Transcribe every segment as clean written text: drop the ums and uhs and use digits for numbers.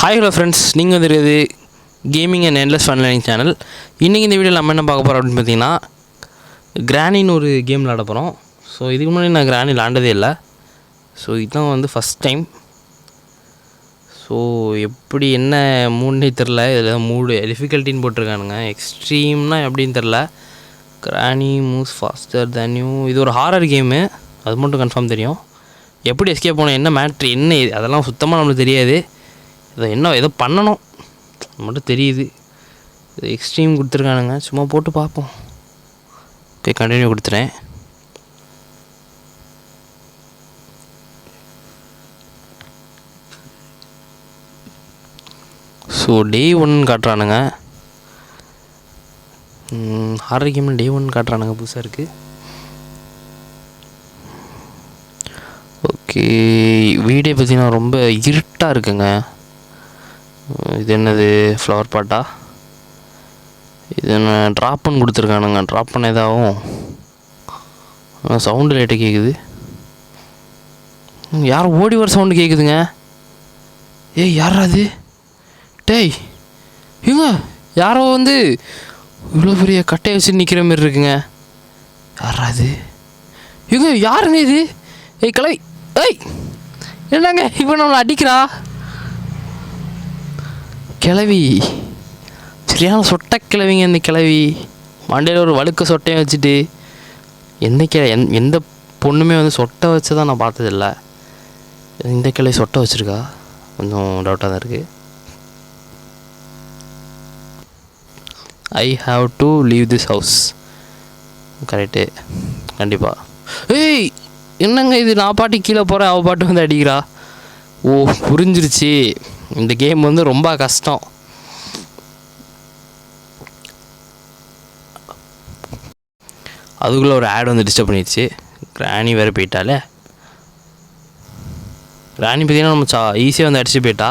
Hi hello friends, நீங்கள் வந்துருக்குது gaming and endless fun learning channel. இன்றைக்கி இந்த வீடியோவில் நம்ம என்ன பார்க்க போகிறோம் அப்படின்னு பார்த்தீங்கன்னா, கிரானின்னு ஒரு கேம் விளாட போகிறோம். ஸோ இதுக்கு முன்னாடி நான் கிரானி விளாண்டதே இல்லை. ஸோ இதுதான் வந்து ஃபஸ்ட் டைம். ஸோ எப்படி என்ன மூடுனே தெரில. இதில் மூடு டிஃபிகல்ட்டின்னு போட்டிருக்கானுங்க. எக்ஸ்ட்ரீம்னா எப்படின்னு தெரில. Granny moves pastor than you. இது ஒரு ஹாரர் கேமு, அது மட்டும் கன்ஃபார்ம் தெரியும். எப்படி எஸ்கேப் போகணும், என்ன மேட்ரு, என்ன இது, அதெல்லாம் சுத்தமாக நம்மளுக்கு தெரியாது. இதை என்ன ஏதோ பண்ணணும் மட்டும் தெரியுது. இது எக்ஸ்ட்ரீம் கொடுத்துருக்கானுங்க, சும்மா போட்டு பார்ப்போம். ஓகே, கண்டினியூ கொடுத்துறேன். So day 1 காட்டுறானுங்க. ஹாரர் கேமில் டே 1 காட்டுறானுங்க, புதுசாக இருக்குது. ஓகே, வீடே பார்த்திங்கன்னா ரொம்ப இருட்டாக இருக்குங்க. இது என்னது, ஃப்ளவர் பாட்டா? இது என்ன ட்ராப் பண்ணி கொடுத்துருக்கானுங்க. ட்ராப் பண்ண ஏதாவும் சவுண்டு லைட்டாக கேட்குது. யாரும் ஓடி வர சவுண்டு கேட்குதுங்க. ஏய், யாரா அது? டேய் இவங்க யாரோ வந்து இவ்வளோ பெரிய கட்டையை வச்சு நிற்கிற மாதிரி இருக்குங்க. யாரா அது? இவங்க யாருங்க இது? ஏய் கிளவி, ஏய் என்னங்க இப்போ நம்மளை அடிக்கிறா கிளவி. சரியான சொட்டை கிளவிங்க இந்த கிளவி. மண்டையில் ஒரு வழுக்க சொட்டையும் வச்சுட்டு. எந்த பொண்ணுமே வந்து சொட்டை வச்சு தான் நான் பார்த்ததில்ல. இந்த கிளவி சொட்டை வச்சுருக்கா, கொஞ்சம் டவுட்டாக தான் இருக்குது. I have to leave this house. Correct, கண்டிப்பாக. ஏய் என்னங்க இது, நான் பாட்டு கீழே போகிறேன், அவள் பாட்டு வந்து அடிக்கிறா. ஓ, புரிஞ்சிருச்சு. இந்த கேம் வந்து ரொம்ப கஷ்டம். அதுக்குள்ளே ஒரு ஆட் வந்து டிஸ்டர்ப் பண்ணிடுச்சு. கிரானி வேறு போயிட்டாலே. கிரானி பார்த்தீங்கன்னா நம்ம ஈஸியாக வந்து அடிச்சு போயிட்டா.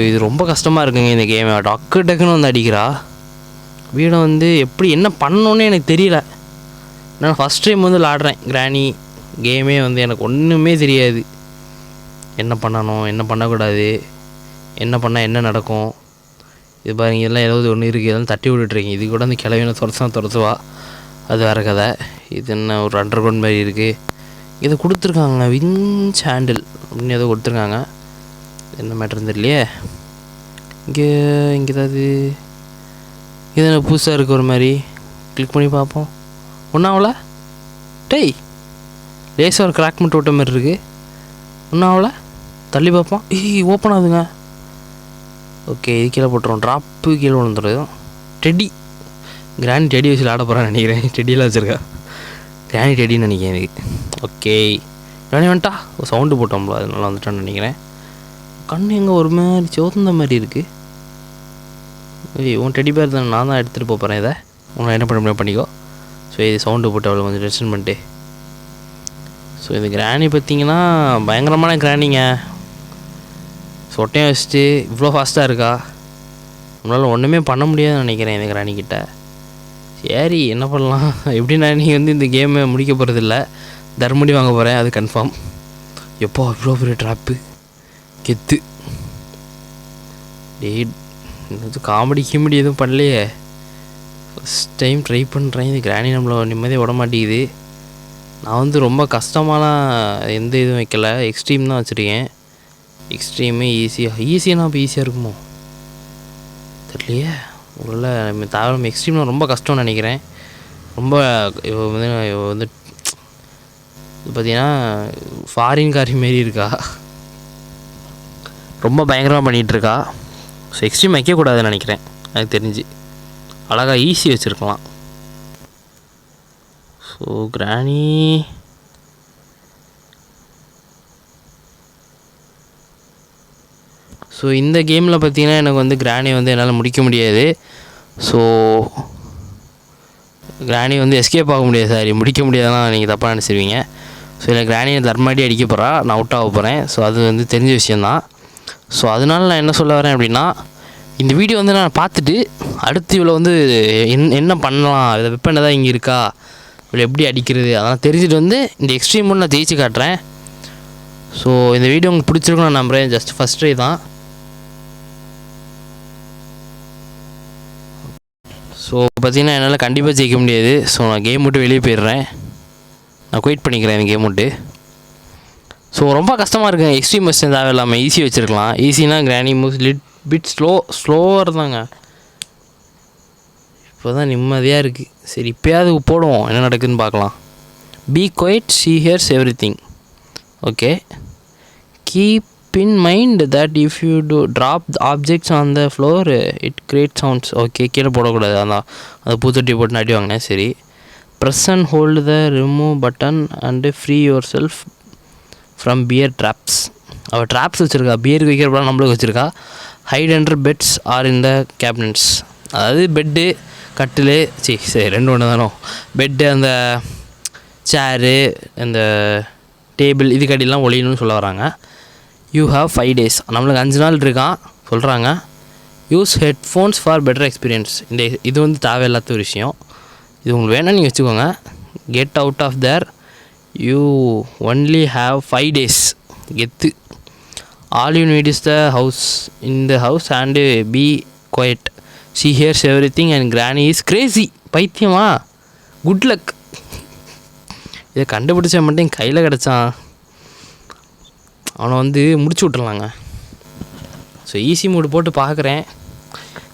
இது ரொம்ப கஷ்டமாக இருக்குங்க இந்த கேமை. டக்குன்னு வந்து அடிக்கிறா. வீடை வந்து எப்படி என்ன பண்ணணுன்னு எனக்கு தெரியல. நான் ஃபஸ்ட் டைம் வந்து விளாடுறேன் கிரானி கேமே. வந்து எனக்கு ஒன்றுமே தெரியாது. என்ன பண்ணணும், என்ன பண்ணக்கூடாது, என்ன பண்ணால் என்ன நடக்கும். இது பாருங்க, இதெல்லாம் ஏதாவது ஒன்று இருக்குது, இதெல்லாம் தட்டி விட்டுட்ருக்கீங்க. இது கூட அந்த கிளவினை துரத்துவா, அது வேறு கதை. இது என்ன ஒரு அண்டர் கிரவுண்ட் மாதிரி இருக்குது. இதை கொடுத்துருக்காங்க, விஞ்ச் ஹேண்டில் அப்படின்னு ஏதோ கொடுத்துருக்காங்க. என்ன மேட்டர்னு தெரியலையே. இங்கே ஏதாவது இது என்ன புதுசாக இருக்குது ஒரு மாதிரி. கிளிக் பண்ணி பார்ப்போம். ஒன்றாவல. டேய், லேசாக ஒரு கிராக் மட்டும் விட்ட மாதிரி இருக்குது. ஒன்றாவல. தள்ளி பார்ப்போம். ஓப்பன் ஆகுதுங்க. ஓகே, இது கீழே போட்டுருவோம். ட்ராப்பு கீழே விழுந்துடும். டெடி, கிரானி டெடி வச்சு விளாட போகிறான்னு நினைக்கிறேன். டெடியெலாம் வச்சுருக்கா. கிரானி டெடின்னு நினைக்கிறேன் எனக்கு. ஓகே, கிரானி வந்துட்டா. சவுண்டு போட்டோம்ல, அதனால வந்துட்டான்னு நினைக்கிறேன். கண்ணு எங்கே ஒரு மாதிரி சோர்ந்த மாதிரி இருக்குது. ஏய், உன் டெடி பேர் தானே, நான் தான் எடுத்துகிட்டு போகிறேன். இதை உன்னை என்ன பண்ண பண்ணிக்கோ. ஸோ இது சவுண்டு போட்டு அவ்வளோ கொஞ்சம் டென்ஷன் பண்ணிட்டு. ஸோ இந்த கிரானி பார்த்திங்கன்னா பயங்கரமான கிரானிங்க. சொட்டையும் வச்சுட்டு இவ்வளோ ஃபாஸ்ட்டாக இருக்கா. நம்மளால் ஒன்றுமே பண்ண முடியாதுன்னு நினைக்கிறேன் இந்த கிரானிக்கிட்ட. சரி, என்ன பண்ணலாம். எப்படின்னா நீங்கள் வந்து இந்த கேமை முடிக்க போகிறதில்ல, தர்மடி வாங்க போகிறேன், அது கன்ஃபார்ம். எப்போ இவ்வளோ பெரிய ட்ராப்பு கெத்து. காமெடி எதுவும் பண்ணலையே. ஃபஸ்ட் டைம் ட்ரை பண்ணுறேன். இந்த கிரானி நம்மளை நிம்மதியாக விட மாட்டேங்குது. நான் வந்து ரொம்ப கஷ்டமான எந்த இதுவும் வைக்கல, எக்ஸ்ட்ரீம் தான் வச்சுருக்கேன். எக்ஸ்ட்ரீமே ஈஸியாக இப்போ ஈஸியாக இருக்குமோ தெரியலையே. உள்ள நம்ம எக்ஸ்ட்ரீம்லாம் ரொம்ப கஷ்டம்னு நினைக்கிறேன். ரொம்ப வந்து இது பார்த்திங்கன்னா ஃபாரின் காரி மாரி இருக்கா. ரொம்ப பயங்கரமாக பண்ணிகிட்ருக்கா. ஸோ எக்ஸ்ட்ரீம் வைக்கக்கூடாதுன்னு நினைக்கிறேன். எனக்கு தெரிஞ்சு அழகாக ஈஸி வச்சுருக்கலாம். ஸோ கிரானி ஸோ இந்த கேமில் பார்த்திங்கன்னா எனக்கு வந்து கிரானி வந்து என்னால் முடிக்க முடியாது. ஸோ கிரானி வந்து எஸ்கேப் ஆக முடியாது, சாரி முடிக்க முடியாதுன்னா நீங்கள் தப்பாக நினச்சிருவீங்க. ஸோ இல்லை, கிரானியை தர்மாடி அடிக்க போகிறா, நான் அவுட் ஆக போகிறேன். ஸோ அது வந்து தெரிஞ்ச விஷயந்தான். ஸோ அதனால நான் என்ன சொல்ல வரேன் அப்படின்னா, இந்த வீடியோ வந்து நான் பார்த்துட்டு அடுத்து இவ்வளோ வந்து என்ன பண்ணலாம், இதை வெப்பன் ஏதாவது இங்கே இருக்கா, இவ்வளோ எப்படி அடிக்கிறது, அதெல்லாம் தெரிஞ்சுட்டு வந்து இந்த எக்ஸ்ட்ரீம் மோட் நான் ஜெயிச்சு காட்டுறேன். ஸோ இந்த வீடியோ உங்களுக்கு பிடிச்சிருக்கும் நான் நம்புகிறேன். ஜஸ்ட் ஃபஸ்ட் ட்ரை தான். ஸோ பார்த்தீங்கன்னா என்னால் கண்டிப்பாக ஜெயிக்க முடியாது. ஸோ நான் கேம் விட்டு வெளியே போயிடுறேன். நான் குயிட் பண்ணிக்கிறேன் இந்த கேம் விட்டு. ஸோ ரொம்ப கஷ்டமாக இருக்குங்க. எக்ஸ்ட்ரீம் வெஸ்டன் தேவையில்லாமல் ஈஸி வச்சுருக்கலாம். ஈஸினா கிராணி மூவ்ஸ் பிட் ஸ்லோவாக தாங்க. இப்போ தான் நிம்மதியாக இருக்குது. சரி இப்போயாவது போடுவோம், என்ன நடக்குதுன்னு பார்க்கலாம். Be quiet, she hears everything. Okay, keep in mind that if you drop objects on the floor it create sounds. Okay, கீழே போடக்கூடாது. அந்த பூத்தொட்டி போட்டு அடி வாங்கினேன். சரி, press and hold the remove button and free yourself from bear traps. அவள் traps வச்சுருக்கா, பியருக்கு வைக்கிறப்பலாம் நம்மளுக்கு வச்சுருக்கா. Hide under beds or in the cabinets. அதாவது பெட்டு, கட்டில், சரி ரெண்டு ஒன்று தானோ. பெட்டு, அந்த சேரு, அந்த டேபிள், இதுக்கடிலாம் ஒழியணும்னு சொல்ல வராங்க. You have 5 days. நம்மளுக்கு 5 நாள் இருக்கான் சொல்கிறாங்க. Use headphones for better experience. இது வந்து தேவையில்லாத ஒரு விஷயம். இது உங்களுக்கு வேணால் நீங்கள் வச்சுக்கோங்க. Get out of there, you only have 5 days. கெத்து. All you need is the house, in the house and be quiet. She hears everything and granny is crazy. பைத்தியமா? Good luck. இதை கண்டுபிடிச்ச மட்டும் என் கையில் கிடச்சான், அவனை வந்து முடிச்சு விட்டுறலாங்க. ஸோ ஈஸி மூடு போட்டு பார்க்குறேன்.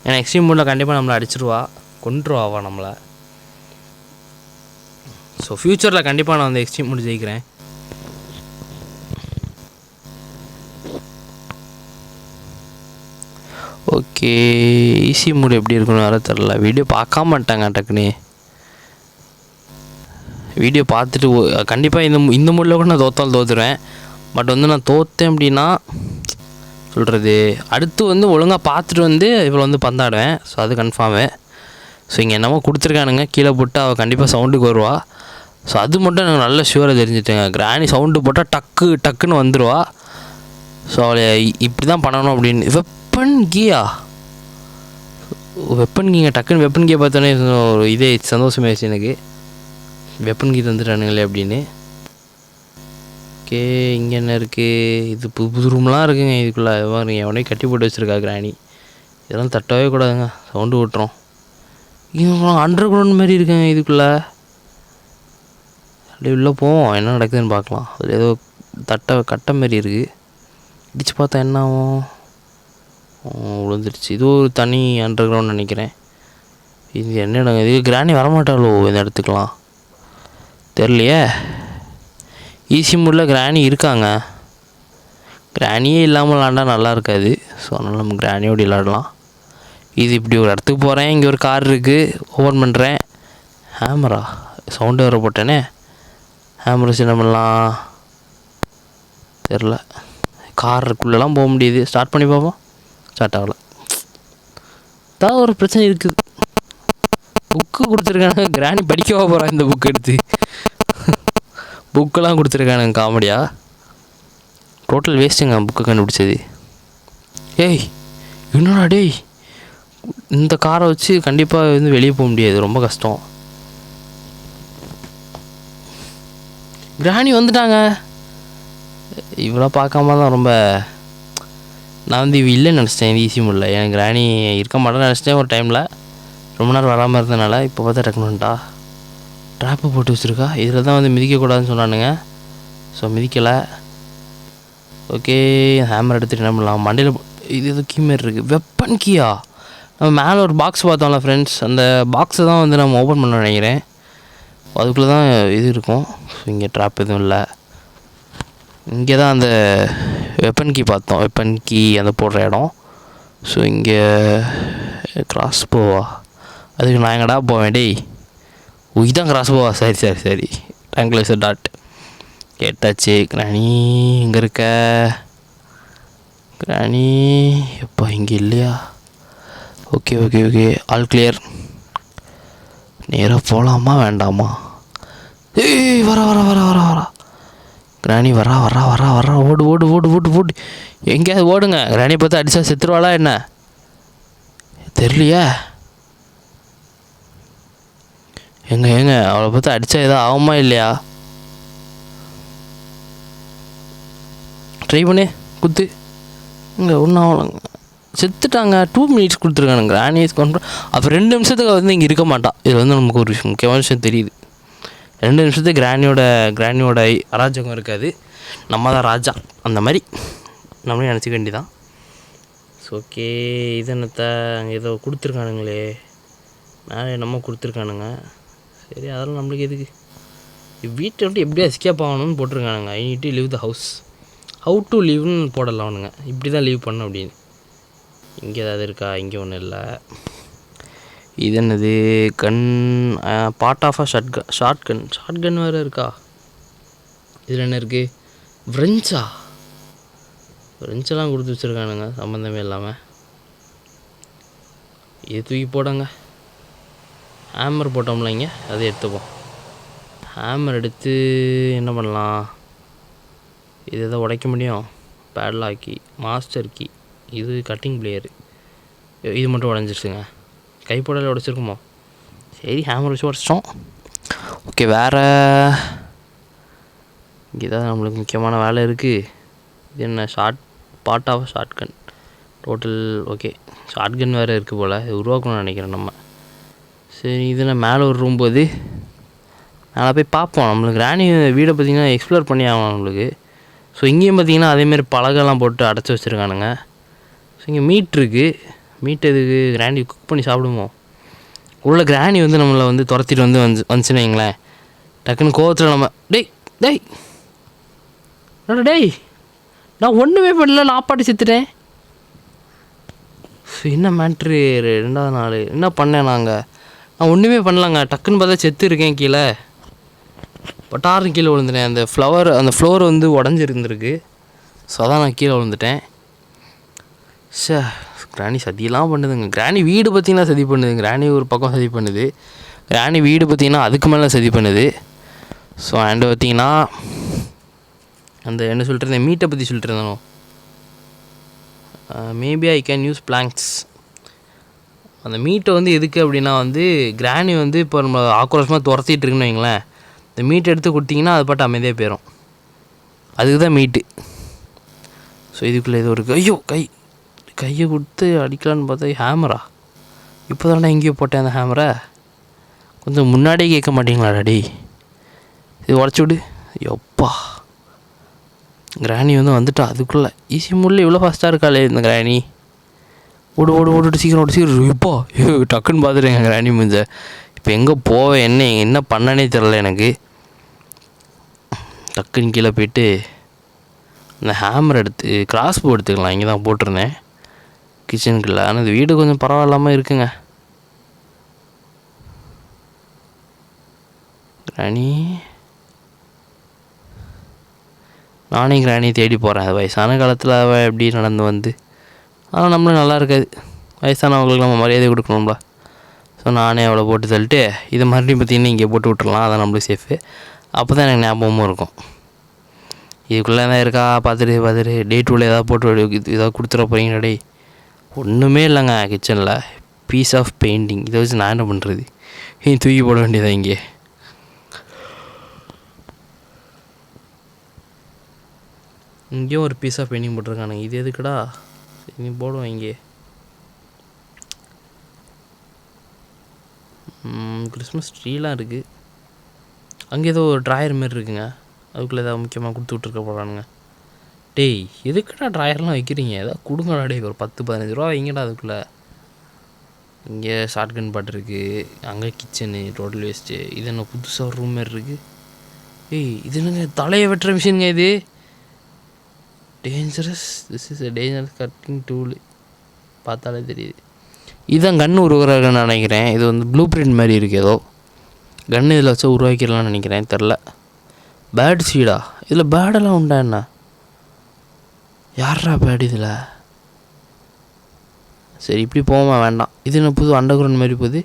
ஏன்னா எக்ஸ்ட்ரீம் மூடில் கண்டிப்பாக நம்மளை அடிச்சிருவா, கொண்டுருவா நம்மளை. ஸோ ஃப்யூச்சரில் கண்டிப்பாக நான் வந்து எக்ஸ்ட்ரீம் மூடு ஜெயிக்கிறேன். ஓகே, ஈஸி மூடு எப்படி இருக்குன்னு வேறு தெரில. வீடியோ பார்க்காம மாட்டாங்க டக்குன்னு. வீடியோ பார்த்துட்டு கண்டிப்பாக இந்த மூடில் கூட நான் தோற்றுருவேன். பட் வந்து நான் தோற்றேன் அப்படின்னா சொல்கிறது, அடுத்து வந்து ஒழுங்காக பார்த்துட்டு வந்து இவ்வளோ வந்து பந்தாடுவேன். ஸோ அது கன்ஃபார்மு. ஸோ இங்கே என்னமோ கொடுத்துருக்கானுங்க, கீழே போட்டு அவள் கண்டிப்பாக சவுண்டுக்கு வருவா. ஸோ அது மட்டும் எனக்கு நல்ல ஷூராக தெரிஞ்சுட்டேங்க. கிராணி சவுண்டு போட்டால் டக்குன்னு வந்துடுவா. ஸோ அவளை இப்படி தான் பண்ணணும் அப்படின்னு. வெப்பன் கீயா, வெப்பன் கீங்க, டக்குன்னு வெப்பன் கீயை பார்த்தோன்னே ஒரு இதே சந்தோஷமாயிடுச்சு எனக்கு. வெப்பன் கீ தந்துட்டானுங்களே அப்படின்னு. ஓகே, இங்கே என்ன இருக்குது? இது புது ரூம்லாம் இருக்குங்க. இதுக்குள்ளே எவனையும் கட்டி போட்டு வச்சுருக்கா கிராணி. இதெல்லாம் தட்டவே கூடாதுங்க, சவுண்டு விட்டுரும். இங்கே அண்டர் கிரவுண்ட் மாதிரி இருக்குங்க இதுக்குள்ளே. அப்படியே உள்ளே போவோம், என்ன நடக்குதுன்னு பார்க்கலாம். அதில் ஏதோ கட்டை மாரி இருக்குது. இடித்து பார்த்தா என்ன ஆகும்? விழுந்துருச்சு. இது ஒரு தனி அண்டர் கிரவுண்ட் நினைக்கிறேன். இது என்ன இடங்க? இது கிராணி வரமாட்டாளோ இந்த இடத்துக்குலாம்? தெரியலையே. ஈஸி மூடில் கிராணி இருக்காங்க. கிராணியே இல்லாமல் விளாண்டா நல்லா இருக்காது. ஸோ அதனால் நம்ம கிராணியோடு விளாடலாம். இது இப்படி ஒரு இடத்துக்கு போகிறேன், இங்கே ஒரு கார் இருக்குது, ஓப்பன் பண்ணுறேன். ஹேமரா சவுண்டு வர போட்டேனே. ஹேமர் வச்சு நம்மலாம் தெரில. காருக்குள்ளெல்லாம் போக முடியுது. ஸ்டார்ட் பண்ணி பார்ப்போம். ஸ்டார்ட் ஆகலை. தான் ஒரு பிரச்சனை இருக்குது. புக்கு கொடுத்துருக்காங்க, கிராணி படிக்கவா போகிறான் இந்த புக் எடுத்து. புக்கெல்லாம் கொடுத்துருக்கானுங்க காமெடியாக. டோட்டல் வேஸ்ட்டுங்க புக்கு கண்டுபிடிச்சது. ஏய் என்னடா டேய், இந்த காரை வச்சு கண்டிப்பாக வந்து வெளியே போக முடியாது, ரொம்ப கஷ்டம். கிராணி வந்துட்டாங்க. இவ்வளோ பார்க்காம தான் ரொம்ப நான் வந்து இவ இல்லைன்னு நினச்சிட்டேன். ஈஸி முடியல, எனக்கு கிராணி இருக்க மாட்டேன்னு நினச்சிட்டேன் ஒரு டைமில். ரொம்ப நேரம் வராமல் இருந்தனால. இப்போ பார்த்தா டக்குனுட்டா ட்ராப்பு போட்டு வச்சுருக்கா. இதில் தான் வந்து மிதிக்கக்கூடாதுன்னு சொன்னானுங்க. ஸோ மிதிக்கலை. ஓகே, ஹேமர் எடுத்துகிட்டு என்ன பண்ணலாம்? மண்டையில் இது எதுவும் கீ மாரி இருக்குது. வெப்பன் கீயா? நம்ம மேலே ஒரு பாக்ஸ் பார்த்தோம்ல ஃப்ரெண்ட்ஸ், அந்த பாக்ஸை தான் வந்து நம்ம ஓப்பன் பண்ண நினைக்கிறேன். அதுக்குள்ளே தான் இது இருக்கும். ஸோ இங்கே ட்ராப் எதுவும் இல்லை. இங்கே தான் அந்த வெப்பன் கீ பார்த்தோம், வெப்பன் கீ அந்த போடுற இடம். ஸோ இங்கே கிராஸ் போவா? அதுக்கு நான் எங்கடா போவேன்? டேய் இதுதான் கிராஸ் போவா? சரி ட்ராங்குலர் டாட் கேட்டாச்சு. கிராணி இங்கே இருக்க? கிராணி எப்போ இங்கே இல்லையா? Okay all clear. நேராக போகலாமா வேண்டாமா? ஏய் வர கிராணி வரா. ஓடு. எங்கேயாவது ஓடுங்க. கிராணியை பார்த்து அடித்தா செத்துருவாளா என்ன தெரியலையே. ஏங்க அவளை பார்த்து அடித்தா எதாவது ஆகுமா இல்லையா? ட்ரை பண்ணு குத்து. இங்கே ஒன்றும் ஆகலைங்க, செத்துட்டாங்க. 2 minutes கொடுத்துருக்கானுங்க கிரானிஸ் கொண்டு. அப்போ 2 நிமிஷத்துக்கு வந்து இங்கே இருக்க மாட்டான். இது வந்து நமக்கு ஒரு முக்கியமான விஷயம் தெரியுது. 2 நிமிஷத்துக்கு கிராணியோட அராஜகம் இருக்காது, நம்ம தான் ராஜா. அந்த மாதிரி நம்மளே நினச்சிக்க வேண்டியதான். ஸோ ஓகே, இது என்னத்தை அங்கே ஏதோ கொடுத்துருக்கானுங்களே, மேலே நம்ம கொடுத்துருக்கானுங்க. சரி, அதெல்லாம் நம்மளுக்கு எதுக்கு? வீட்டை விட்டு எப்படியா எஸ்கேப் ஆகணும்னு போட்டிருக்கானுங்க. I need to leave the house. How to லீவ்னு போடலாம் அவனுங்க, இப்படி தான் லீவ் பண்ண அப்படின்னு. இங்கே ஏதாவது இருக்கா? இங்கே ஒன்றும் இல்லை. இது என்னது? கன், பார்ட் ஆஃப் ஷார்ட் கன் வேறு இருக்கா? இதில் என்ன இருக்குது? ஃப்ரெஞ்செல்லாம் கொடுத்து வச்சுருக்கானுங்க சம்மந்தமே இல்லாமல். இது தூக்கி போடாங்க. ஹேமர் போட்டோம்ல இங்கே, அதை எடுத்துப்போம். ஹேமர் எடுத்து என்ன பண்ணலாம்? இது எதாவது உடைக்க முடியும்? பேட்லாக்கி, மாஸ்டர் கீ, இது கட்டிங் பிளேயரு, இது மட்டும் உடஞ்சிருச்சுங்க. கைப்படலை உடச்சிருக்குமோ? சரி, ஹேமர் வச்சு உடச்சிட்டோம். ஓகே, வேறு இங்கே தான் நம்மளுக்கு முக்கியமான வேலை இருக்குது. இது என்ன? Part of shotgun total. Okay, shotgun வேறு இருக்குது போல், இது உருவாக்கணும்னு நினைக்கிறேன் நம்ம. சரி, இது நான் மேலே ஒரு ரூம் போகுது, மேலே போய் பார்ப்போம். நம்மளுக்கு ராணி வீடை பார்த்திங்கன்னா எக்ஸ்ப்ளோர் பண்ணி ஆகணும் நம்மளுக்கு. ஸோ இங்கேயும் பார்த்திங்கன்னா அதேமாரி பலகைலாம் போட்டு அடைச்சி வச்சுருக்கானுங்க. ஸோ இங்கே மீட் இருக்குது. மீட் எதுக்கு? கிராண்டி குக் பண்ணி சாப்பிடுவோம். உள்ள கிராணி வந்து நம்மளை வந்து துரத்திட்டு வந்துச்சுன்னு வைங்களேன், டக்குன்னு கோவத்தில் நம்ம டேய் நான் ஒன்றுமே பண்ணல, நான் பாட்டு செத்துட்டேன். என்ன மேட்ரு? 2வது நாள் என்ன பண்ணேன்? நான் ஒன்றுமே பண்ணலாங்க. டக்குன்னு பார்த்தா செத்து இருக்கேன் கீழே, பட்டாரும் கீழே விழுந்துட்டேன். அந்த ஃப்ளோர் வந்து உடஞ்சிருந்துருக்கு. ஸோ அதான் நான் கீழே விழுந்துட்டேன். கிராணி சதியெல்லாம் பண்ணுதுங்க. கிராணி வீடு பார்த்திங்கன்னா சதி பண்ணுது. கிராணி ஒரு பக்கம் சதி பண்ணுது, கிராணி வீடு பார்த்திங்கன்னா அதுக்கு மேலே சதி பண்ணுது. ஸோ அண்டு பார்த்திங்கன்னா அந்த என்ன சொல்லிட்டு இருந்தேன், மீட்டை பற்றி சொல்லிட்டு இருந்தேனோ, maybe I can use blanks. அந்த மீட்டை வந்து எதுக்கு அப்படின்னா வந்து கிராணி வந்து இப்போ நம்ம ஆக்ரோஷமாக துரத்திட்டு இருக்குன்னு வைங்களேன், இந்த மீட்டை எடுத்து கொடுத்திங்கன்னா அது பாட்டு அமைதியாக போயிடும். அதுக்கு தான் மீட்டு. ஸோ இதுக்குள்ளே ஏதோ இருக்குது. ஐயோ, கையை கொடுத்து அடிக்கலான்னு பார்த்தா ஹேமரா? இப்போ தானே எங்கேயோ போட்டேன் அந்த ஹேமரை. கொஞ்சம் முன்னாடியே கேட்க மாட்டிங்களா டாடி? இது உடச்சி விடு. எப்பா, கிராணி வந்து வந்துட்டா அதுக்குள்ளே. ஈஸி முள்ள இவ்வளோ ஃபாஸ்ட்டாக இருக்காளே இந்த கிராணி. ஓடு சீக்கிரம். இப்போ டக்குன்னு பார்த்துட்டேங்க கிராணி முடிஞ்ச. இப்போ எங்கே போவேன், என்ன பண்ணனே தெரில எனக்கு. டக்குன்னு கீழே போயிட்டு இந்த ஹேமர் எடுத்து கிராஸ்போ எடுத்துக்கலாம். இங்கே தான் போட்டிருந்தேன் கிச்சனுக்குள்ள. ஆனால் இந்த வீடு கொஞ்சம் பரவாயில்லாமல் இருக்குங்க. கிராணி, நானே கிராணியை தேடி போகிறேன். அது வயசான காலத்தில் அவள் எப்படி நடந்து வந்து, ஆனால் நம்மளும் நல்லா இருக்காது. வயசானவங்களுக்கு நம்ம மரியாதை கொடுக்கணும்ல. ஸோ நானே அவளை போட்டு தள்ளிட்டு இதை மறுபடியும் பார்த்திங்கன்னா இங்கே போட்டு விட்டுறலாம். அதான் நம்மளுக்கு சேஃபு. அப்போ தான் எனக்கு ஞாபகமும் இருக்கும். இதுக்குள்ளே தான் இருக்கா பார்த்துட்டு டே 2ல் ஏதாவது போட்டு ஏதாவது கொடுத்துட போகிறீங்க டே. ஒன்றுமே இல்லைங்க கிச்சனில். Piece of painting. இதை வச்சு நான் என்ன பண்ணுறது? தூக்கி போட வேண்டியதான். இங்கேயும் ஒரு பீஸ் ஆஃப் பெயிண்டிங் போட்டிருக்கானுங்க. இது எதுக்குடா? இனி போடுவோம். இங்கே கிறிஸ்மஸ் ட்ரீலாம் இருக்குது. அங்கே ஏதோ ஒரு ட்ராயர் மாரி இருக்குங்க, அதுக்குள்ளே ஏதாவது முக்கியமாக கொடுத்து விட்ருக்க போகிறானுங்க. டேய், எதுக்குடா ட்ராயர்லாம் வைக்கிறீங்க? ஏதாவது கொடுங்கடா டே. ஒரு 10-15 ரூபா வைங்கடா அதுக்குள்ளே. இங்கே ஷார்ட் கன் பாட்டு இருக்குது, அங்கே கிச்சனு டோட்டல் வேஸ்ட்டு. இது என்ன புதுசாக ஒரு ரூம் மாரி இருக்குது? இது என்னங்க தலையை வெட்டுற மிஷினுங்க இது. Dangerous. This is a dangerous cutting tool. பார்த்தாலே தெரியுது. இதுதான் கன்று உருவாக்குறாங்கன்னு நினைக்கிறேன். இது வந்து ப்ளூ பிரிண்ட் மாதிரி இருக்குது. ஏதோ கன்று இதில் வச்சா உருவாக்கிடலாம்னு நினைக்கிறேன், தெரில. பேர்ட் சீடா? இதில் பேர்டெல்லாம் உண்டா என்ன? யாரா பேர்டு இதில்? சரி, இப்படி போவோமா? வேண்டாம். இது என்ன புது அண்டர் கிரவுண்ட் மாதிரி போகுது.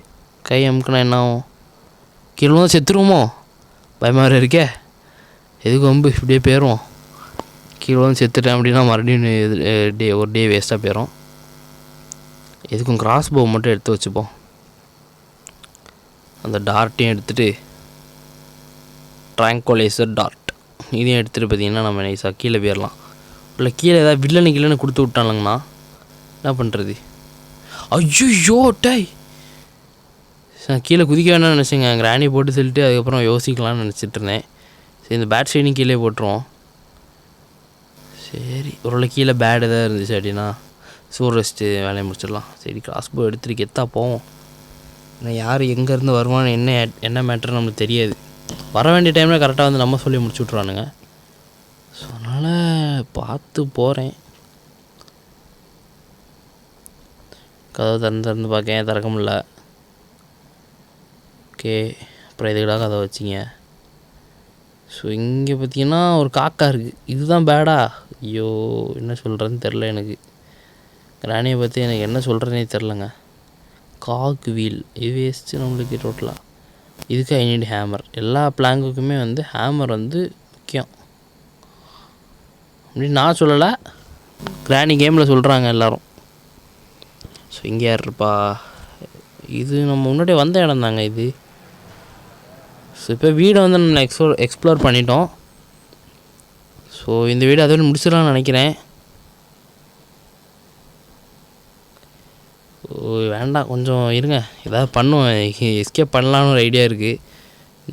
கை அமுக்குனா என்ன ஆகும்? கீழே தான் செத்துருவோமோ? பயமாக வேறு இருக்கே. எதுக்கு வம்பு, இப்படியே போயிடுவோம். கீழே வந்து செத்துட்டேன் அப்படின்னா மறுபடியும் ஒரு டே வேஸ்ட்டாக போயிடும். எதுக்கும் கிராஸ் போ மட்டும் எடுத்து வச்சுப்போம். அந்த டார்ட்டையும் எடுத்துகிட்டு, ட்ராங்கோலைசர் டார்ட் இதையும் எடுத்துகிட்டு பார்த்திங்கன்னா நம்ம நைஸாக கீழே போயிடலாம். இல்லை கீழே ஏதாவது வில்லனு கொடுத்து விட்டானுங்கண்ணா என்ன பண்ணுறது? ஐயோ டேய், நான் கீழே குதிக்க வேணாம்னு நினச்சேங்க. கிராணி போட்டு சொல்லிட்டு அதுக்கப்புறம் யோசிக்கலாம்னு நினச்சிட்டு இருந்தேன். சரி இந்த பேட் ஷைனிங் கீழே போட்டுருவோம். சரி ஒரு கீழே பேட் எதாவது இருந்துச்சு அப்படின்னா சூர் வச்சுட்டு வேலையை முடிச்சிடலாம். சரி கிராஸ்போ எடுத்துட்டு கெத்தா போவோம். ஏன்னா யார் எங்கேருந்து வருவான்னு என்ன மேட்டர்னு நம்மளுக்கு தெரியாது. வர வேண்டிய டைமில் கரெக்டாக வந்து நம்ம சொல்லி முடிச்சு விட்ருவானுங்க. ஸோ அதனால் பார்த்து போகிறேன். கதவை திறந்து பார்க்கேன், திறக்க முடியல. ஓகே, அப்புறம் இதுக்கடா கதை வச்சிங்க. ஸோ இங்கே பார்த்தீங்கன்னா ஒரு காக்கா இருக்குது. இதுதான் பேடா? ஐயோ என்ன சொல்கிறேன்னு தெரில எனக்கு. கிராணியை பற்றி எனக்கு என்ன சொல்கிறேனே தெரிலங்க. காக் வீல் இது வேஸ்ட்டு நம்மளுக்கு டோட்டலாக. இதுக்கு ஐ நீட் ஹேமர். எல்லா பிளாங்குக்குமே வந்து ஹேமர் வந்து முக்கியம் அப்படின்னு நான் சொல்லலை, கிராணி கேமில் சொல்கிறாங்க எல்லோரும். ஸோ இங்கே யார் இருப்பா? இது நம்ம முன்னாடியே வந்த இடம் தாங்க இது. ஸோ இப்போ வீடை வந்து நம்ம எக்ஸ்ப்ளோர் பண்ணிட்டோம். ஸோ இந்த வீடு அதோட முடிச்சிடலாம்னு நினைக்கிறேன். ஓ வேண்டாம், கொஞ்சம் இருங்க, ஏதாவது பண்ணுவோம். எஸ்கேப் பண்ணலான்னு ஒரு ஐடியா இருக்குது.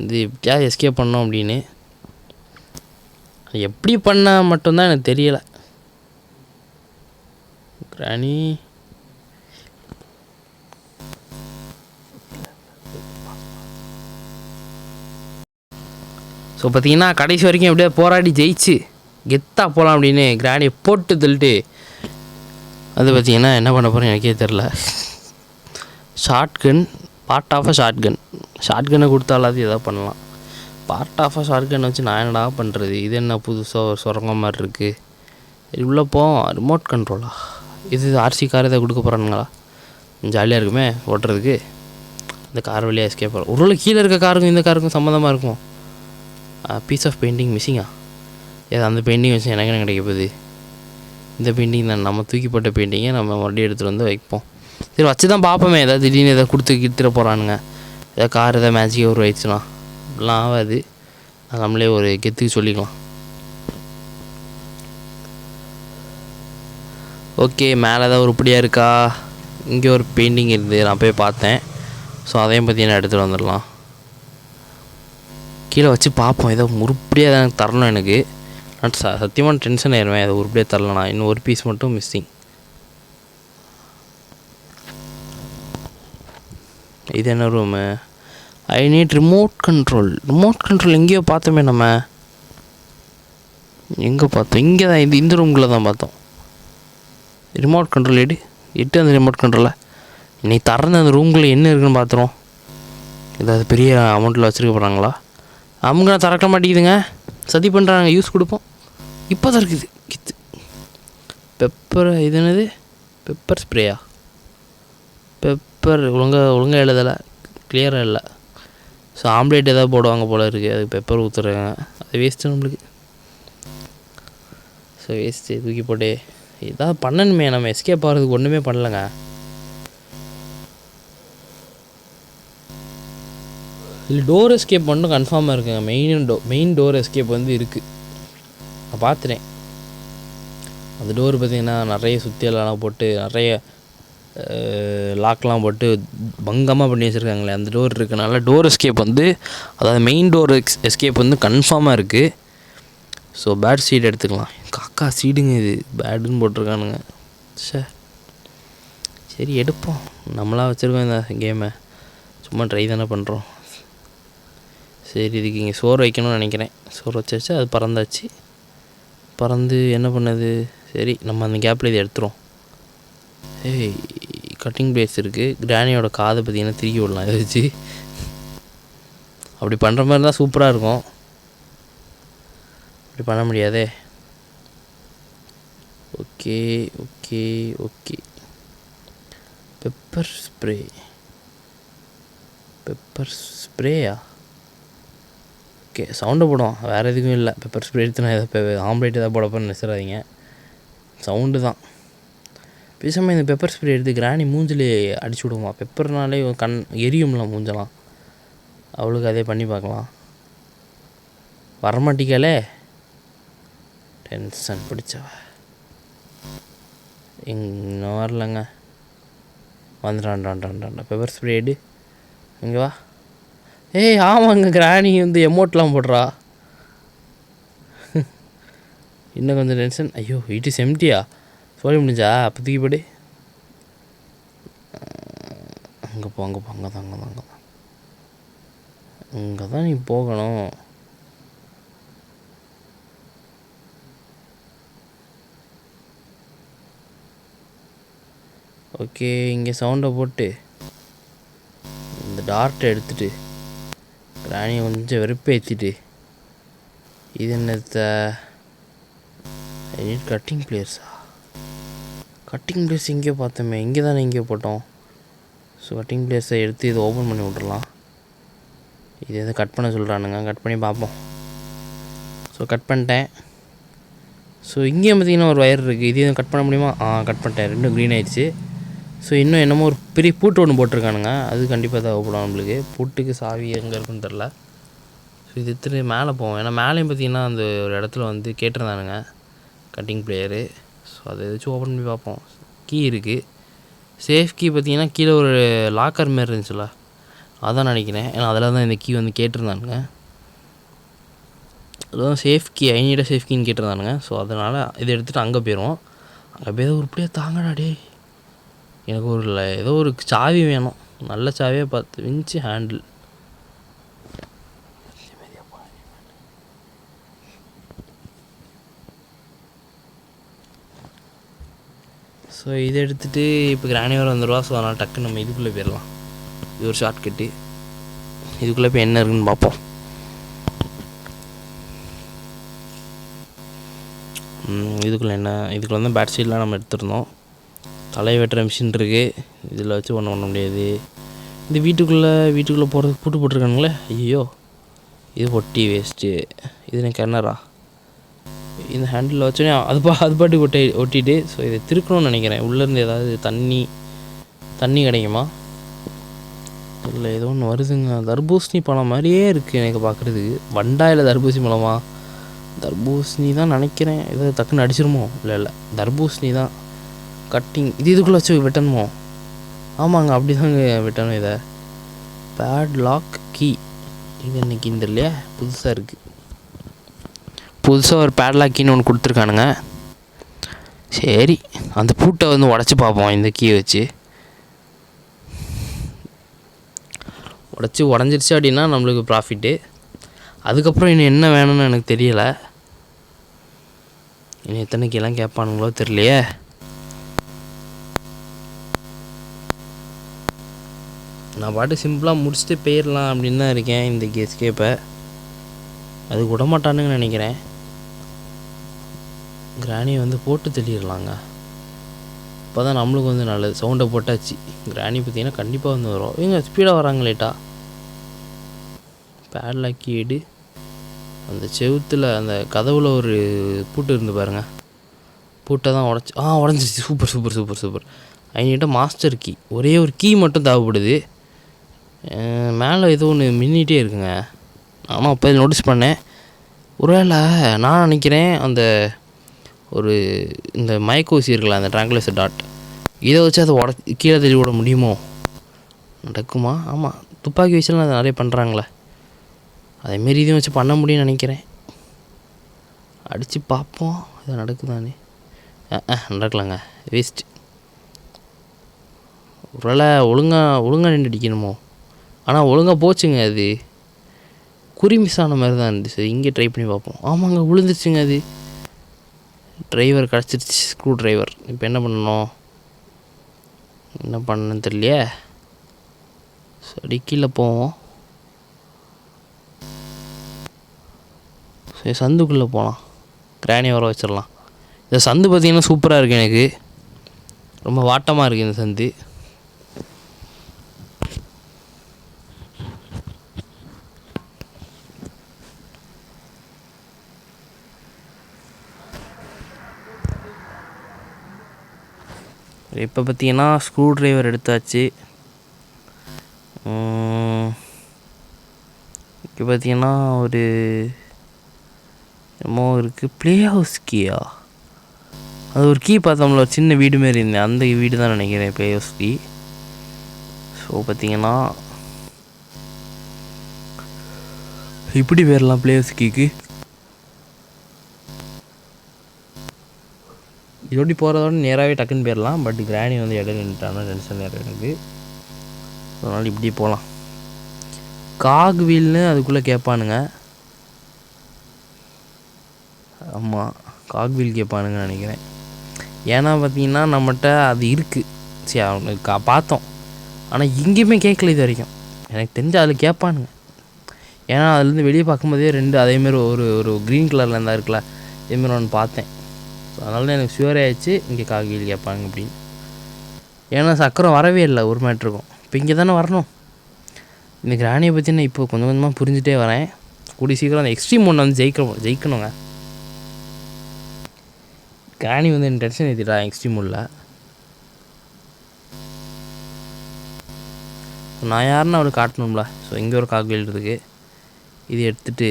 இது எப்படியாவது எஸ்கேப் பண்ணோம் அப்படின்னு. எப்படி பண்ணால் மட்டும்தான் எனக்கு தெரியலை. கிராணி ஸோ பார்த்தீங்கன்னா கடைசி வரைக்கும் எப்படியா போராடி ஜெயிச்சு கெத்தாக போகலாம் அப்படின்னு கிராணியை போட்டு தள்ளிட்டு அது பார்த்திங்கன்னா என்ன பண்ண போகிறேன் எனக்கே தெரில. Shotgun, part of a ஷார்ட் கன்னை கொடுத்தாலாவது எதாவது பண்ணலாம். Part of a shotgun வச்சு நான் என்னடா பண்ணுறது? இது என்ன புதுசாக ஒரு சுரங்க மாதிரி இருக்குது. இது உள்ளே போவோம். ரிமோட் கண்ட்ரோலா? இது ஆர்சி கார் எதாவது கொடுக்க போகிறானுங்களா? ஜாலியாக இருக்குமே ஓட்டுறதுக்கு. இந்த கார் வழியாக எஸ்கேப் போகிறோம். ஒரு கீழே இருக்க காருக்கும் இந்த காருக்கும் சம்மந்தமாக இருக்கும். பீஸ் ஆஃப் பெயிண்டிங் மிஸ்ஸிங்கா? ஏதோ அந்த பெயிண்டிங் வச்சு எனக்கு என்ன கிடைக்க போகுது? இந்த பெயிண்டிங் தான் நம்ம தூக்கி போட்ட பெயிண்டிங்கை நம்ம மறுபடியும் எடுத்துகிட்டு வந்து வைப்போம். சரி வச்சு தான் பார்ப்போமே. ஏதாவது திடீர்னு எதாவது கொடுத்து கிடுத்துட போகிறானுங்க. ஏதாவது கார் எதாவது மேஜிக்காக உருவாயிடுச்சுன்னா அப்படிலாம் ஆகாது. அது நம்மளே ஒரு கெத்துக்கு சொல்லிக்கலாம். ஓகே, மேலே ஏதாவது உருப்படியாக இருக்கா? இங்கே ஒரு பெயிண்டிங் இருக்குது, நான் போய் பார்த்தேன். ஸோ அதையும் பற்றி நான் எடுத்துகிட்டு வந்துடலாம். கீழே வச்சு பார்ப்போம். ஏதோ உருப்படியாக தான் தரணும் எனக்கு. நான் சத்தியமான டென்ஷன் ஆயிடுவேன் அதை உருப்படியாக தரலண்ணா. இன்னும் ஒரு பீஸ் மட்டும் மிஸ்ஸிங். இது என்ன room? I need remote control எங்கேயோ பார்த்தோமே நம்ம. எங்கே பார்த்தோம்? இங்கே தான், இந்த ரூம்குள்ளே தான் பார்த்தோம். ரிமோட் கண்ட்ரோல் எட்டு அந்த ரிமோட் கண்ட்ரோலை இன்னைக்கு திறந்த அந்த ரூம்குள்ளே என்ன இருக்குன்னு பார்த்துருவோம். ஏதாவது பெரிய அமௌண்ட்டில் வச்சுருக்க போகிறாங்களா? அவங்க திறக்க மாட்டேங்குதுங்க, சதி பண்ணுறாங்க. யூஸ் கொடுப்போம். இப்போ தான் இருக்குது கித்து பெப்பர். இது என்னது? பெப்பர் ஸ்ப்ரேயா? பெப்பர் ஒழுங்காக எழுதலை, கிளியராக இல்லை. ஸோ ஆம்லேட் எதாவது போடுவாங்க போல் இருக்குது, அதுக்கு பெப்பர் ஊற்றுறாங்க. அது வேஸ்ட்டு நம்மளுக்கு. ஸோ வேஸ்ட்டு தூக்கி போட்டு ஏதாவது பண்ணணுமே. நம்ம எஸ்கேப் ஆகிறதுக்கு ஒன்றுமே பண்ணலைங்க. இல்லை டோர் எஸ்கேப் மட்டும் கன்ஃபார்மாக இருக்குங்க. மெயின் டோர் எஸ்கேப் வந்து இருக்குது, நான் பார்த்துட்டேன். அந்த டோர் பார்த்திங்கன்னா நிறைய சுற்றியெல்லாம் போட்டு நிறைய லாக்லாம் போட்டு பங்கமாக பண்ணி வச்சுருக்காங்களே, அந்த டோர் இருக்கனால டோர் எஸ்கேப் வந்து, அதாவது மெயின் டோர் எஸ்கேப் வந்து கன்ஃபார்மாக இருக்குது. ஸோ பேட் சீடு எடுத்துக்கலாம். காக்கா சீடுங்க இது, பேடுன்னு போட்டிருக்கானுங்க. சரி எடுப்போம். நம்மளாக வச்சுருக்கோம் இந்த கேமை, சும்மா ட்ரை தானே பண்ணுறோம். சரி இதுக்கு இங்கே சோறு வைக்கணும்னு நினைக்கிறேன். சோறு வச்சாச்சு, அது பறந்தாச்சு. பறந்து என்ன பண்ணுது? சரி நம்ம அந்த கேப்பில் இதை எடுத்துரும். ஏய் கட்டிங் பிளேஸ் இருக்குது. கிராணியோட காதை பார்த்திங்கன்னா திருக்கி விடலாம் இதை வச்சு. அப்படி பண்ணுற மாதிரி தான் சூப்பராக இருக்கும். அப்படி பண்ண முடியாதே. Okay okay okay. பெப்பர் ஸ்ப்ரேயா? ஓகே சவுண்டை போடும், வேறு எதுக்கும் இல்லை. பெப்பர் ஸ்ப்ரே எடுத்து நான் எதாவது ஆம்லேட் எதாவது போடப்போன்னு நினைச்சிடாதீங்க, சவுண்டு தான். பேசாமல் இந்த பெப்பர் ஸ்ப்ரே எடுத்து கிராணி மூஞ்சிலே அடிச்சு விடுவோம். பெப்பர்னாலே கண் எரியும்லாம் மூஞ்சலாம். அவளுக்கு அதே பண்ணி பார்க்கலாம். வரமாட்டிக்காலே, டென்ஷன் பிடிச்சவ. இன்னும் வரலங்க. வந்துடான்டான்டான்டா பெப்பர் ஸ்ப்ரேடு இங்கே வா. ஏய் ஆமாங்க, கிராணி வந்து எமௌண்ட்லாம் போடுறா. இன்னும் கொஞ்சம் டென்ஷன். ஐயோ இட் இஸ் எம்டியா சொல்ல முடிஞ்சா அப்போ தூக்கி போடு. அங்கே போ அங்கே போ, அங்கே தான் அங்கே தான் அங்கே தான் இங்கே தான் நீ போகணும். ஓகே, இங்கே சவுண்டை போட்டு இந்த டார்ட்டை எடுத்துகிட்டு கிராணியை கொஞ்சம் வெறுப்பேற்றிட்டு இது என்னத்த கட்டிங் பிளேயர்ஸா? கட்டிங் பிளேயர்ஸ் எங்கேயோ பார்த்தோமே, இங்கே தானே எங்கேயோ போட்டோம். ஸோ கட்டிங் பிளேயர்ஸை எடுத்து இதை ஓப்பன் பண்ணி விட்றலாம். இது எதை கட் பண்ண சொல்கிறானுங்க, கட் பண்ணி பார்ப்போம். ஸோ கட் பண்ணிட்டேன். ஸோ இங்கேயும் பார்த்திங்கன்னா ஒரு ஒயர் இருக்குது, இது கட் பண்ண முடியுமா? கட் பண்ணிட்டேன், ரெண்டும் க்ரீன் ஆகிடுச்சு. ஸோ இன்னும் என்னமோ ஒரு பெரிய பூட்டு ஒன்று போட்டிருக்கானுங்க, அது கண்டிப்பாக தேவைப்படும் நம்மளுக்கு. பூட்டுக்கு சாவி எங்கே இருக்குன்னு தெரில. ஸோ இது எடுத்துகிட்டு மேலே போவோம். ஏன்னா மேலேயும் பார்த்திங்கன்னா அந்த ஒரு இடத்துல வந்து கேட்டிருந்தானுங்க கட்டிங் பிளேயரு. ஸோ அதை எதாச்சும் ஓப்பன் பண்ணி பார்ப்போம். கீ இருக்குது, சேஃப் கீ பார்த்திங்கன்னா கீழே ஒரு லாக்கர் மாரி இருந்துச்சுல்ல, அதான் நினைக்கிறேன். ஏன்னா அதில் தான் இந்த கீ வந்து கேட்டிருந்தானுங்க. அதுதான் சேஃப் கீ, ஐநீட சேஃப் கீன்னு கேட்டிருந்தானுங்க. ஸோ அதனால் இதை எடுத்துகிட்டு அங்கே போயிடுவோம். அங்கே போய் உருப்படியாக தாங்கடா டே, எனக்கு ஒரு ஏதோ ஒரு சாவி வேணும், நல்ல சாவியாக பார்த்து விஞ்சி ஹேண்டில். ஸோ இதை எடுத்துகிட்டு இப்போ கிராணி வர வந்துடுவா. ஸோ அதனால் டக்குன்னு நம்ம இதுக்குள்ளே போயிடலாம். இது ஒரு ஷார்ட்கட்டு, இதுக்குள்ளே போய் என்ன இருக்குன்னு பார்ப்போம். இதுக்குள்ளே என்ன, இதுக்குள்ளே வந்து பேட் சைட்லாம் நம்ம எடுத்துருந்தோம். தலை வெட்டுற மிஷின் இருக்குது, இதில் வச்சு ஒன்றும் பண்ண முடியாது. இந்த வீட்டுக்குள்ளே போகிறதுக்கு பூட்டு போட்டிருக்கானுங்களே, ஐயோ இது ஒட்டி வேஸ்ட்டு. இது எனக்கு கிணறா, இந்த ஹேண்டில் வச்சோன்னே அது பாட்டுக்கு ஒட்டிட்டு. ஸோ இதை திருக்கணும்னு நினைக்கிறேன். உள்ளேருந்து ஏதாவது தண்ணி கிடைக்குமா? இல்லை ஏதோ ஒன்று வருதுங்க, தர்பூசணி பழம் மாதிரியே இருக்குது எனக்கு பார்க்குறதுக்கு. வண்டா இல்லை தர்பூசணி பழமா? தர்பூசணி தான் நினைக்கிறேன். ஏதோ டக்குன்னு அடிச்சிருமோ? இல்லை தர்பூசணி தான். கட்டிங் இதுக்குள்ளே வச்சு வெட்டணுமோ? ஆமாங்க, அப்படி தாங்க வெட்டணும். இதை பேட் லாக் கீ, இது இன்றைக்கி இந்த இல்லையா புதுசாக இருக்குது. புதுசாக ஒரு பேட்லாக் கீன்னு ஒன்று கொடுத்துருக்கானுங்க. சரி, அந்த பூட்டை வந்து உடச்சி பார்ப்போம் இந்த கீயை வச்சு. உடஞ்சிருச்சு அப்படின்னா நம்மளுக்கு ப்ராஃபிட்டு. அதுக்கப்புறம் இன்னும் என்ன வேணும்னு எனக்கு தெரியலை. இன்னும் எத்தனை கீழெலாம் கேட்பானுங்களோ தெரியலையே. நான் பாட்டு சிம்பிளாக முடிச்சுட்டு போயிடலாம் அப்படின்னு தான் இருக்கேன் இந்த எஸ்கேப்பை. அது விடமாட்டானுங்கன்னு நினைக்கிறேன். கிராணியை வந்து போட்டு தள்ளிடலாங்க, இப்போ தான் நம்மளுக்கு வந்து நல்லது. சவுண்டை போட்டாச்சு. கிராணி பார்த்திங்கன்னா கண்டிப்பாக வந்து வரும். இவங்க ஸ்பீடாக வராங்க லேட்டா. பேட்லாக்கி எடு. அந்த செவுத்தில் அந்த கதவில் ஒரு பூட்டு இருந்து பாருங்கள், பூட்டை தான் உடஞ்சிச்சு. Super super super super. அவங்ககிட்ட மாஸ்டர் கீ, ஒரே ஒரு கீ மட்டும் தேவைப்படுது. மேலே ஏதோ ஒன்று மின்னிகிட்டே இருக்குங்க. நானும் அப்போ நோட்டீஸ் பண்ணேன். ஒருவேளை நான் நினைக்கிறேன் அந்த ஒரு இந்த மயக்கோசி இருக்குல்ல, அந்த ட்ராங்குலர் டாட், இதை வச்சு அதை கீழே தள்ளி விட முடியுமோ? நடக்குமா? ஆமாம், துப்பாக்கி வச்சுலாம் அதை நிறைய பண்ணுறாங்களே, அதேமாரி இதையும் வச்சு பண்ண முடியும்னு நினைக்கிறேன். அடித்து பார்ப்போம் இது நடக்குதானே. நடக்கலாங்க, வேஸ்ட்டு. ஒருவேளை ஒழுங்காக நின்று அடிக்கணுமோ? ஆனால் ஒழுங்காக போச்சுங்க. அது குறி மிஸ் ஆன மாதிரி தான் இருந்துச்சு. இங்கே ட்ரை பண்ணி பார்ப்போம். ஆமாங்க, விழுந்துருச்சுங்க. அது டிரைவர் கிடச்சிருச்சு, ஸ்க்ரூ டிரைவர். இப்போ என்ன பண்ணணும், என்ன பண்ணணுன்னு தெரியலையே. சரி, கீழே போவோம். சரி, சந்துக்குள்ளே போகலாம். கிராணி வர வச்சிடலாம். இந்த சந்து பார்த்திங்கன்னா சூப்பராக இருக்குது. எனக்கு ரொம்ப வாட்டமாக இருக்குது இந்த சந்து. இப்போ பார்த்திங்கன்னா ஸ்க்ரூ ட்ரைவர் எடுத்தாச்சு. இப்போ பார்த்திங்கன்னா ஒரு என்னமோ இருக்குது, ப்ளே ஹவுஸ் கீயா? அது ஒரு கீ பார்த்தோம்ல, ஒரு சின்ன வீடு மாரி இருந்தேன், அந்த வீடு தான் நினைக்கிறேன் பிளேயர்ஸ் கீ. ஸோ பார்த்தீங்கன்னா இப்படி போயிடலாம் பிளேயர்ஸ் கீக்கு. இதோடி போகிறதோட நேராகவே டக்குன்னு போயிடலாம். பட் கிராணி வந்து இடையில நின்றுட்டானா டென்ஷன் நேரம் எனக்கு. அதனால் இப்படி போகலாம். காக் வீல்னு அதுக்குள்ளே கேட்பானுங்க. ஆமாம், காக் வீல் கேட்பானுங்கன்னு நினைக்கிறேன். ஏன்னா பார்த்தீங்கன்னா நம்மகிட்ட அது இருக்குது. சரி, அவனுக்கு பார்த்தோம், ஆனால் எங்கேயுமே கேட்கல இது வரைக்கும். எனக்கு தெரிஞ்சு அதில் கேட்பானுங்க. ஏன்னா அதுலேருந்து வெளியே பார்க்கும்போதே 2 அதேமாரி ஒரு ஒரு க்ரீன் கலரில் இருந்தால் இருக்குல்ல, இதேமாரி ஒன்று பார்த்தேன். ஸோ அதனால தான் எனக்கு ஷுவரே ஆயிடுச்சு இங்கே காக் வீல் கேட்பாங்க அப்படின்னு. ஏன்னா சக்கரம் வரவே இல்லை ஒரு மேட்ருக்கும். இப்போ இங்கே தானே வரணும். இந்த கிராணியை பற்றி நான் இப்போ கொஞ்சம் கொஞ்சமாக புரிஞ்சுட்டே வரேன். கூடிய சீக்கிரம் அந்த எக்ஸ்ட்ரீம் ஒன்று வந்து ஜெயிக்கணுங்க. கிராணி வந்து எனக்கு டென்ஷன் ஏற்றிட்டா எக்ஸ்ட்ரீம் உள்ள. நான் யாருன்னு அவளுக்கு காட்டணும்ல. ஸோ இங்கே ஒரு காக் வீல் இருக்குது. இது எடுத்துகிட்டு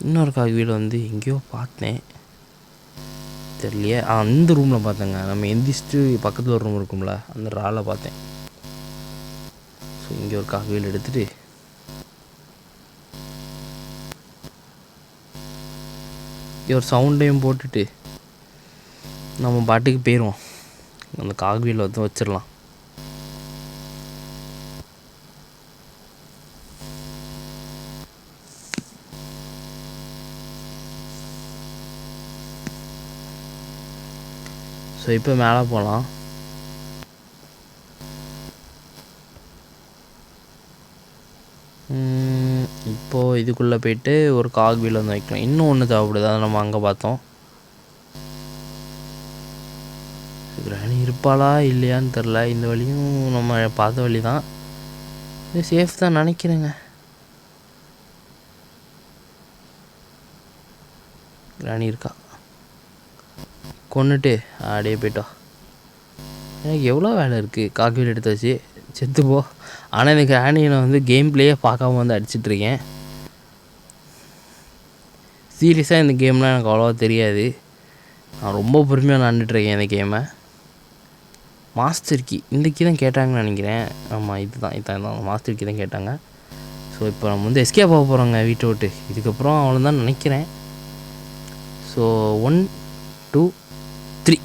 இன்னொரு காக் வீல் வந்து எங்கேயோ பார்த்தேன், தெரியலையே. அந்த ரூமில் பார்த்தேங்க. நம்ம எந்திரிச்சிட்டு பக்கத்தில் ஒரு ரூம் இருக்கும்ல, அந்த ராவில் பார்த்தேன். ஸோ இங்கே ஒரு காக் வீல் எடுத்துகிட்டு ஒரு சவுண்டையும் போட்டுட்டு நம்ம பாட்டுக்கு போயிடுவோம். அந்த காக் வீல் வந்து வச்சிடலாம். ஸோ இப்போ மேலே போகலாம். இப்போது இதுக்குள்ளே போயிட்டு ஒரு காக் வீல் வந்து வைக்கலாம். இன்னும் ஒன்று தேவைப்படுது, அதை நம்ம அங்கே பார்த்தோம். கிராணி இருப்பாளா இல்லையான்னு தெரில. இந்த வழியும் நம்ம பார்த்த வழி தான், இது சேஃப் தான் நினைக்கிறேங்க. கிராணி இருக்கா, கொண்டுட்டு அப்படியே போயிட்டோம். எனக்கு எவ்வளோ வேலை இருக்குது. காக் வீல் எடுத்தாச்சு, செத்துப்போ. ஆனால் இந்த கிராணியை நான் வந்து கேம் பிளேயே பார்க்காம வந்து அடிச்சிட்ருக்கேன். சீரியஸாக இந்த கேம்லாம் எனக்கு அவ்வளோவா தெரியாது. நான் ரொம்ப பொறுமையாக விளாண்டுட்ருக்கேன் இந்த கேமை. மாஸ்டர் கீ, இந்த கீ தான் கேட்டாங்கன்னு நினைக்கிறேன். ஆமாம், இதுதான் மாஸ்டர் கீ தான் கேட்டாங்க. ஸோ இப்போ நம்ம வந்து எஸ்கேப் ஆக போகிறோங்க வீட்டை விட்டு. இதுக்கப்புறம் அவ்வளோதான் நினைக்கிறேன். ஸோ 1 2 3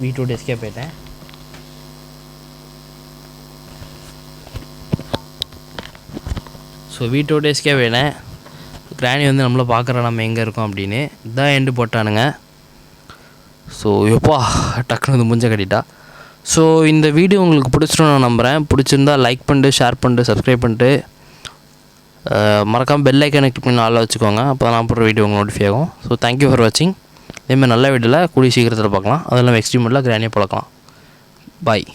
வீட்டை விட்டு எஸ்கேப் ஆகிட்டேன். ஸோ வீட்டோட எஸ்கேப் ஆகிட்டேன். கிராணி வந்து நம்மளை பார்க்குற நம்ம எங்கே இருக்கோம் அப்படின்னு இதான் எண்டு போட்டானுங்க. ஸோ எப்பா டக்குனு வந்து முஞ்ச கட்டிட்டா. ஸோ இந்த வீடியோ உங்களுக்கு பிடிச்சிடும் நான் நம்புகிறேன். பிடிச்சிருந்தால் லைக் பண்ணிட்டு, ஷேர் பண்ணிட்டு, சப்ஸ்கிரைப் பண்ணிட்டு, மறக்காமல் பெல் ஐக்கானை கிளிக் பண்ணி ஆளில் வச்சுக்கோங்க. அப்போ தான் நான் போடுற வீடியோ உங்களுக்கு நோட்டிஃபை ஆகும். ஸோ தேங்க்யூ ஃபார் வாட்சிங். இதேமாதிரி நல்ல வீடியோவில் கூடிய சீக்கிரத்தில் பார்க்கலாம். அதெல்லாம் எக்ஸ்ட்ரீம் மோடில் கிராணியை பழக்கலாம். பாய்.